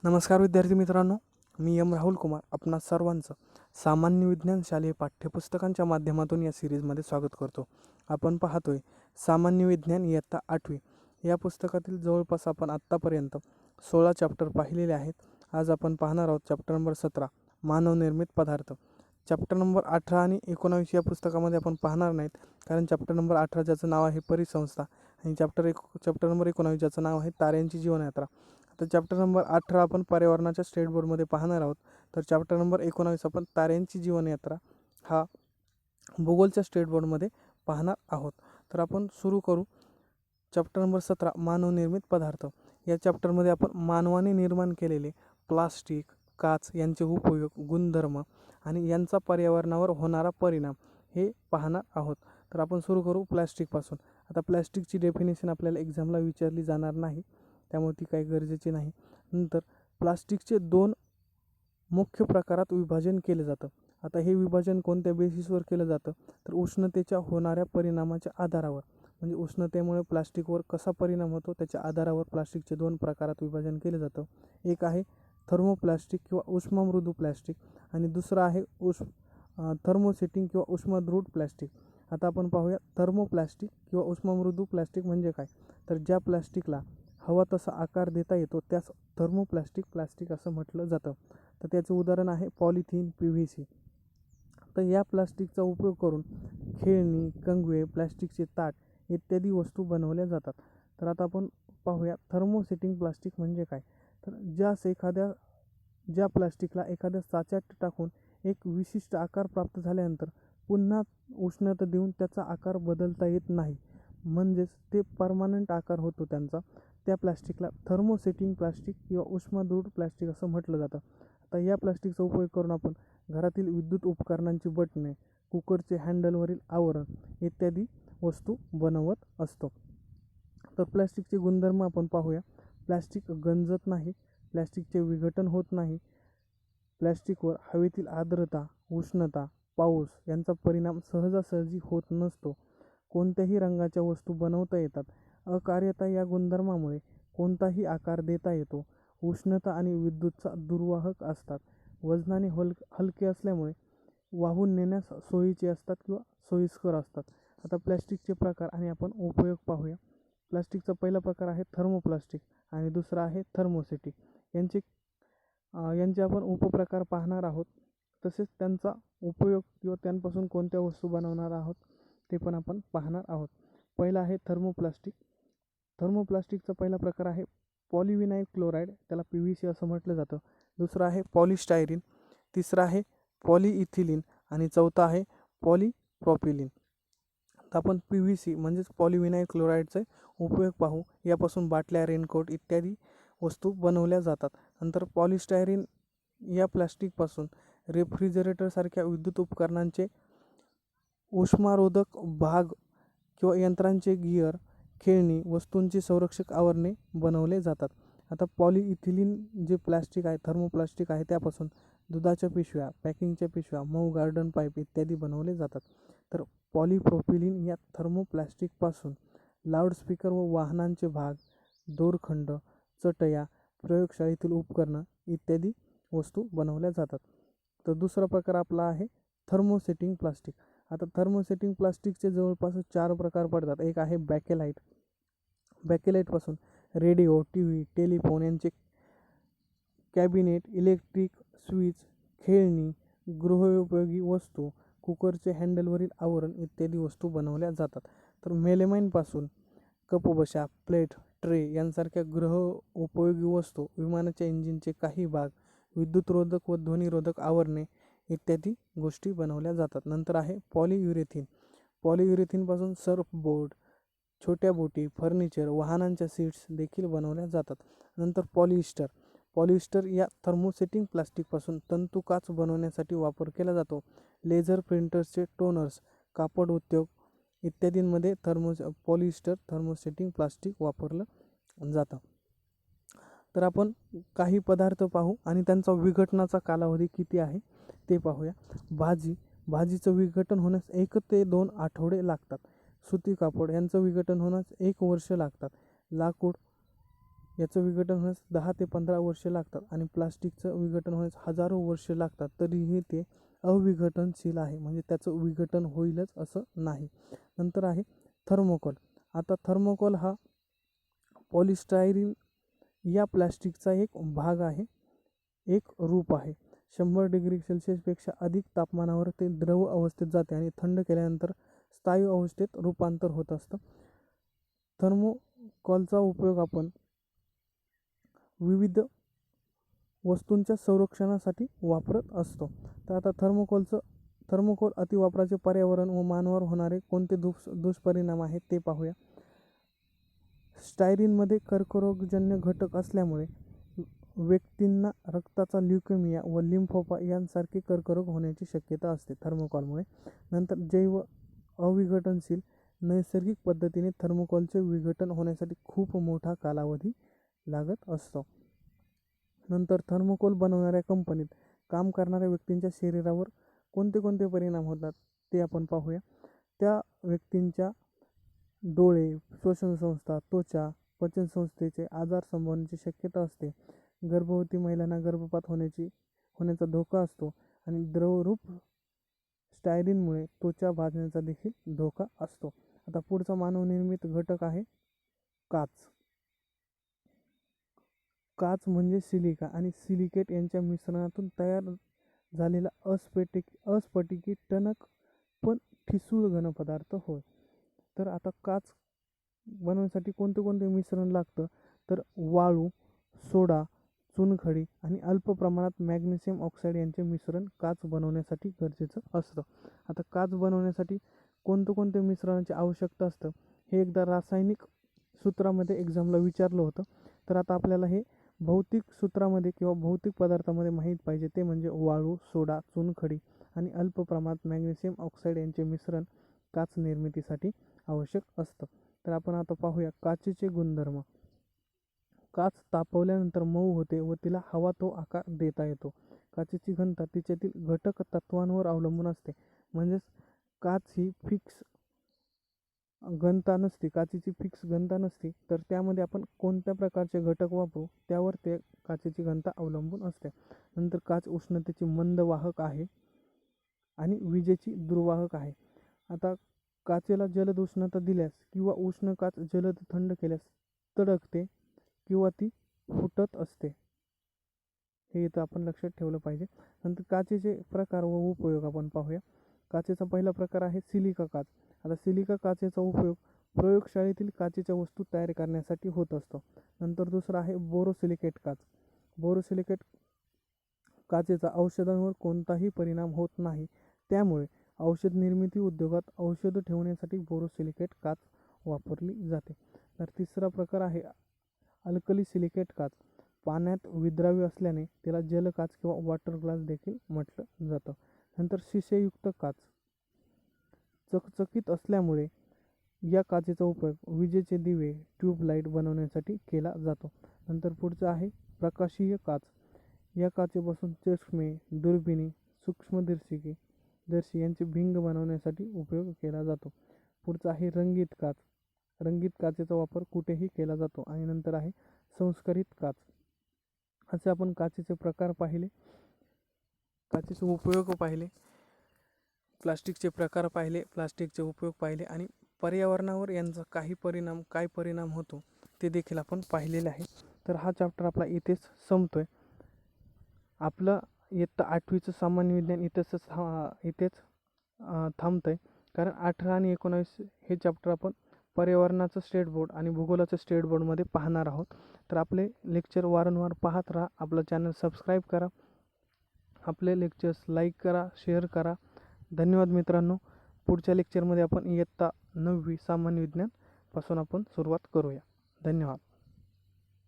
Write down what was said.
नमस्कार विद्यार्थी मित्रांनो, मी राहुल कुमार आपणा सर्वांचं सामान्य विज्ञान शालेय पाठ्यपुस्तकांच्या माध्यमातून या सिरीजमध्ये स्वागत करतो. आपण पाहतोय सामान्य विज्ञान इयत्ता 8वी या पुस्तकातील जवळपास आपण आत्तापर्यंत 16 चॅप्टर पाहिलेले आहेत. आज आपण पाहणार आहोत चॅप्टर नंबर 17 मानवनिर्मित पदार्थ. चॅप्टर नंबर 18 आणि 19 या पुस्तकामध्ये आपण पाहणार नाहीत, कारण चॅप्टर नंबर 18 ज्याचं नाव आहे परिसंस्था आणि चॅप्टर नंबर 19 ज्याचं नाव आहे ताऱ्यांची जीवनयात्रा. तर चॅप्टर नंबर 18 आपण पर्यावरणाच्या स्टेट बोर्डमध्ये पाहणार आहोत. तर चॅप्टर नंबर 19 आपण ताऱ्यांची जीवनयात्रा हा भूगोलच्या स्टेट बोर्डमध्ये पाहणार आहोत. तर आपण सुरू करू. चॅप्टर नंबर 17 मानवनिर्मित पदार्थ. या चॅप्टरमध्ये आपण मानवाने निर्माण केलेले प्लास्टिक, काच यांचे उपयोग, गुणधर्म आणि यांचा पर्यावरणावर होणारा परिणाम हे पाहणार आहोत. तर आपण सुरू करू प्लॅस्टिकपासून. आता प्लॅस्टिकची डेफिनेशन आपल्याला एक्झामला विचारली जाणार नाही, त्यामुळे ती काही गरजेची नाही. नंतर प्लास्टिकचे 2 मुख्य प्रकारात विभाजन केले जातं. आता हे विभाजन कोणत्या बेसिसवर केलं जातं, तर उष्णतेच्या होणाऱ्या परिणामाच्या आधारावर. म्हणजे उष्णतेमुळे प्लास्टिकवर कसा परिणाम होतो त्याच्या आधारावर प्लास्टिकचे 2 प्रकारात विभाजन केलं जातं. एक आहे थर्मोप्लास्टिक किंवा उष्ममृदू प्लास्टिक आणि दुसरं आहे थर्मोसेटिंग किंवा उष्मद्रुढ प्लास्टिक. आता आपण पाहूया थर्मोप्लास्टिक किंवा उष्ममृदू प्लास्टिक म्हणजे काय. तर ज्या प्लास्टिकला हवा तसा आकार देता येतो त्यास प्लास्टिक असं म्हटलं जातं. तर त्याचे उदाहरण आहे पॉलिथिन, PVC. तर या प्लास्टिकचा उपयोग करून खेळणी, कंगवे, प्लास्टिकचे ताट इत्यादी वस्तू बनवल्या जातात. तर आता आपण पाहूया थर्मोसेटिंग प्लास्टिक म्हणजे काय. तर ज्या प्लास्टिकला एखाद्या साच्यात टाकून एक विशिष्ट आकार प्राप्त झाल्यानंतर पुन्हा उष्णता देऊन त्याचा आकार बदलता येत नाही, म्हणजेच ते परमनंट आकार होतो त्यांचा, त्या प्लास्टिकला थर्मोसेटिंग प्लास्टिक किंवा उष्मद्रुढ प्लास्टिक असं म्हटलं जातं. आता या प्लास्टिकचा उपयोग करून आपण घरातील विद्युत उपकरणांची बटणे, कुकरचे हँडलवरील आवरण इत्यादी वस्तू बनवत असतो. तर प्लास्टिकचे गुणधर्म आपण पाहूया. प्लास्टिक गंजत नाही, प्लास्टिकचे विघटन होत नाही, प्लास्टिकवर हवेतील आर्द्रता, उष्णता, पाऊस यांचा परिणाम सहजासहजी होत नसतो, कोणत्याही रंगाच्या वस्तू बनवता येतात, अकार्यता या गुणधर्मामुळे कोणताही आकार देता येतो, उष्णता आणि विद्युतचा दुर्वाहक असतात, वजनाने हलके असल्यामुळे वाहून नेण्यास सोयीचे असतात किंवा सोयीस्कर असतात. आता प्लॅस्टिकचे प्रकार आणि आपण उपयोग पाहूया. प्लास्टिकचा पहिला प्रकार आहे थर्मोप्लास्टिक आणि दुसरा आहे थर्मोसेटिक. यांचे आपण उपप्रकार पाहणार आहोत, तसेच त्यांचा उपयोग किंवा त्यांपासून कोणत्या वस्तू बनवणार आहोत ते पण आपण पाहणार आहोत. पहिला आहे थर्मोप्लास्टिक. थर्मोप्लास्टिकचा पहिला प्रकार आहे पॉलिव्हिनाइल क्लोराईड, त्याला PVC असं म्हटलं जातं. दुसरा आहे पॉलिस्टायरीन, तिसरा आहे पॉलिइथिलीन आणि चौथा आहे पॉलिप्रॉपिलिन. तर आपण PVC म्हणजेच पॉलिव्हिनाइल क्लोराईडचे उपयोग पाहू. यापासून बाटल्या, रेनकोट इत्यादी वस्तू बनवल्या जातात. नंतर पॉलिस्टायरीन या प्लास्टिकपासून रेफ्रिजरेटरसारख्या विद्युत उपकरणांचे उष्मारोधक भाग किंवा यंत्रांचे गिअर, खेळणी, वस्तूंची संरक्षक आवरणे बनवले जातात. आता पॉलिइथिलीन जे प्लास्टिक आहे, थर्मोप्लास्टिक आहे, त्यापासून दुधाच्या पिशव्या, पॅकिंगच्या पिशव्या, मऊ गार्डन पाईप इत्यादी बनवले जातात. तर पॉलिप्रोपिलिन या थर्मोप्लास्टिकपासून लाऊडस्पीकर व वाहनांचे भाग, दोरखंड, चटया, प्रयोगशाळेतील उपकरणं इत्यादी वस्तू बनवल्या जातात. तर दुसरा प्रकार आपला आहे थर्मोसेटिंग प्लास्टिक. आता थर्मोसेटिंग प्लास्टिकचे जवळपास 4 प्रकार पडतात. एक आहे बॅकेलाईट. बॅकेलाईटपासून रेडिओ, TV, टेलिफोन यांचे कॅबिनेट, इलेक्ट्रिक स्विच, खेळणी, गृहोपयोगी वस्तू, कुकरचे हँडलवरील आवरण इत्यादी वस्तू बनवल्या जातात. तर मेलेमाईनपासून कपबशा, प्लेट, ट्रे यांसारख्या गृहोपयोगी वस्तू, विमानाच्या इंजिनचे काही भाग, विद्युतरोधक व ध्वनिरोधक आवरणे इत्यादी गोष्टी बनवल्या जातात. नंतर आहे पॉलियुरेथिन. पॉलियुरेथिनपासून सर्फबोर्ड, छोट्या बोटी, फर्निचर, वाहनांच्या सीट्स देखील बनवल्या जातात. नंतर पॉलिइस्टर. पॉलिइस्टर या थर्मोसेटिंग प्लास्टिकपासून तंतुकाच बनवण्यासाठी वापर केला जातो. लेझर प्रिंटर्सचे टोनर्स, कापड उद्योग इत्यादींमध्ये पॉलिइस्टर थर्मोसेटिंग प्लास्टिक वापरलं जातं. तर आपण काही पदार्थ पाहू आणि त्यांचा विघटनाचा कालावधी किती आहे ते पाहूया. भाजीचं विघटन होण्यास 1 ते 2 आठवडे लागतात. सुती कापड यांचं विघटन होण्यास 1 वर्ष लागतात. लाकूड याचं विघटन होण्यास 10 ते 15 वर्षे लागतात आणि प्लास्टिकचं विघटन होण्यास हजारो वर्षे लागतात, तरीही ते अविघटनशील आहे, म्हणजे त्याचं विघटन होईलच असं नाही. नंतर आहे थर्मोकोल. आता थर्मोकोल हा पॉलिस्टायरीन या प्लास्टिकचा एक भाग आहे, एक रूप आहे. 100 डिग्री सेल्सिअसपेक्षा अधिक तापमानावर ते द्रव अवस्थेत जाते आणि थंड केल्यानंतर स्थायू अवस्थेत रूपांतर होत असतं. थर्मोकोलचा उपयोग आपण विविध वस्तूंच्या संरक्षणासाठी वापरत असतो. तर आता थर्मोकोल अतिवापराचे पर्यावरण व मानवावर होणारे कोणते दुष्परिणाम आहेत ते पाहूया. स्टायरीनमध्ये कर्करोगजन्य घटक असल्यामुळे व्यक्तींना रक्ताचा ल्युकेमिया व लिम्फोमा यांसारखे कर्करोग होण्याची शक्यता असते थर्मोकोलमुळे. नंतर जैव अविघटनशील नैसर्गिक पद्धतीने थर्मोकोलचे विघटन होण्यासाठी खूप मोठा कालावधी लागत असतो. नंतर थर्मोकोल बनवणाऱ्या कंपनीत काम करणाऱ्या व्यक्तींच्या शरीरावर कोणते कोणते परिणाम होतात ते आपण पाहूया. त्या व्यक्तींच्या डोळे, श्वसनसंस्था, त्वचा, पचनसंस्थेचे आजार संभवण्याची शक्यता असते. गर्भवती महिलांना गर्भपात होण्याचा धोका असतो आणि द्रवरूप स्टायरीनमुळे त्वचा भाजण्याचा देखील धोका असतो. आता पुढचा मानवनिर्मित घटक आहे काच. काच म्हणजे सिलिका आणि सिलिकेट यांच्या मिश्रणातून तयार झालेला अस्फटिकी टणक पण ठिसूळ घनपदार्थ होय. तर आता काच बनवण्यासाठी कोणते कोणते मिश्रण लागतं, तर वाळू, सोडा, चुनखडी आणि अल्प प्रमाणात मॅग्नेशियम ऑक्साईड यांचे मिश्रण काच बनवण्यासाठी गरजेचं असतं. आता काच बनवण्यासाठी कोणते मिश्रणाची आवश्यकता असतं हे एकदा रासायनिक सूत्रामध्ये एक्झामला विचारलं होतं. तर आता आपल्याला हे भौतिक सूत्रामध्ये किंवा भौतिक पदार्थामध्ये माहीत पाहिजे, ते म्हणजे वाळू, सोडा, चुनखडी आणि अल्प प्रमाणात मॅग्नेशियम ऑक्साईड यांचे मिश्रण काच निर्मितीसाठी आवश्यक असतं. तर आपण आता पाहूया काचेचे गुणधर्म. काच तापवल्यानंतर मऊ होते व तिला हवा तो आकार देता येतो. काचेची घनता तिच्यातील घटक तत्वांवर अवलंबून असते. म्हणजेच काच ही फिक्स घनता नसते, काचेची फिक्स घनता नसते, तर त्यामध्ये आपण कोणत्या प्रकारचे घटक वापरू त्यावर ते काचेची घनता अवलंबून असते. नंतर काच उष्णतेची मंद वाहक आहे आणि विजेची दुर्वाहक आहे. आता काचेला जलद उष्णता दिल्यास किंवा उष्ण काच जलद थंड केल्यास तडकते किंवा ती फुटत असते, हे इथं आपण लक्षात ठेवलं पाहिजे. नंतर काचेचे प्रकार व उपयोग आपण पाहूया. काचेचा पहिला प्रकार आहे सिलिका काच. आता सिलिका काचेचा उपयोग प्रयोगशाळेतील काचेच्या वस्तू तयार करण्यासाठी होत असतो. नंतर दुसरा आहे बोरोसिलिकेट काच. बोरोसिलिकेट काचेचा औषधांवर कोणताही परिणाम होत नाही, त्यामुळे औषध निर्मिती उद्योगात औषधं ठेवण्यासाठी बोरोसिलिकेट काच वापरली जाते. तर तिसरा प्रकार आहे अल्कली सिलिकेट काच. पाण्यात विद्राव्य असल्याने त्याला जलकाच किंवा वॉटर ग्लास देखील म्हटलं जातं. नंतर शिसेयुक्त काच. चकचकीत असल्यामुळे या काचेचा उपयोग विजेचे दिवे, ट्यूबलाईट बनवण्यासाठी केला जातो. नंतर पुढचं आहे प्रकाशीय काच. या काचेपासून चष्मे, दुर्बिणी, सूक्ष्मदर्शी यांचे भिंग बनवण्यासाठी उपयोग केला जातो. पुढचं आहे रंगीत काच. रंगीत काचेचा वापर कुठेही केला जातो. आणि नंतर आहे संस्करित काच. असे आपण काचेचे प्रकार पाहिले, काचेचे उपयोग पाहिले, प्लास्टिकचे प्रकार पाहिले, प्लास्टिकचे उपयोग पाहिले आणि पर्यावरणावर यांचा काय परिणाम होतो ते देखील आपण पाहिलेले आहे. तर हा चॅप्टर आपला इथेच संपतोय. आपलं इयत्ता 8वीचं सामान्य विज्ञान इथेच थांबतंय, कारण 18 आणि 19 हे चॅप्टर आपण पर्यावरणाचं स्टेट बोर्ड आणि भूगोलाचं स्टेट बोर्डमध्ये पाहणार आहोत. तर आपले लेक्चर वारंवार पाहत राहा. आपलं चॅनल सबस्क्राईब करा, आपले लेक्चर्स लाईक करा, शेअर करा. धन्यवाद मित्रांनो. पुढच्या लेक्चरमध्ये आपण इयत्ता 9वी सामान्य विज्ञान पासून आपण सुरुवात करूया. धन्यवाद.